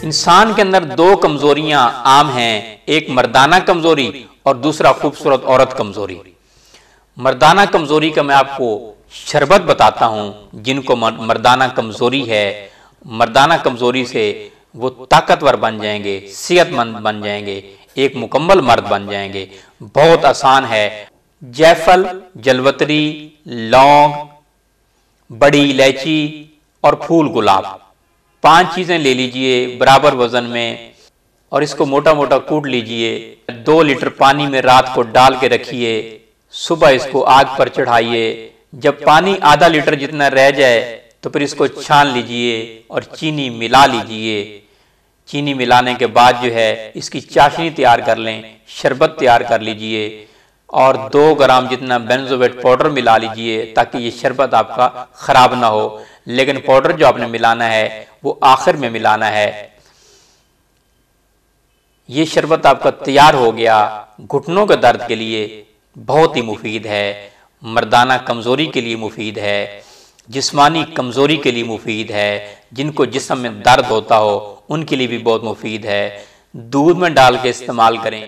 इंसान के अंदर दो कमजोरियां आम हैं, एक मर्दाना कमजोरी और दूसरा खूबसूरत औरत कमजोरी। मर्दाना कमजोरी का मैं आपको शरबत बताता हूं। जिनको मर्दाना कमजोरी है, मर्दाना कमजोरी से वो ताकतवर बन जाएंगे, सेहतमंद बन जाएंगे, एक मुकम्मल मर्द बन जाएंगे। बहुत आसान है। जायफल, जलवतरी, लौंग, बड़ी इलायची और फूल गुलाब, 5 चीजें ले लीजिए बराबर वजन में और इसको मोटा मोटा कूट लीजिए। 2 लीटर पानी में रात को डाल के रखिए, सुबह इसको आग पर चढ़ाइए। जब पानी आधा लीटर जितना रह जाए तो फिर इसको छान लीजिए और चीनी मिला लीजिए। चीनी मिलाने के बाद जो है इसकी चाशनी तैयार कर लें, शरबत तैयार कर लीजिए और 2 ग्राम जितना बेंजोएट पाउडर मिला लीजिए ताकि ये शरबत आपका खराब ना हो। लेकिन पाउडर जो आपने मिलाना है वो आखिर में मिलाना है। ये शरबत आपका तैयार हो गया। घुटनों के दर्द के लिए बहुत ही मुफीद है, मर्दाना कमजोरी के लिए मुफीद है, जिस्मानी कमजोरी के लिए मुफीद है, जिनको जिस्म में दर्द होता हो उनके लिए भी बहुत मुफीद है। दूध में डाल के इस्तेमाल करें।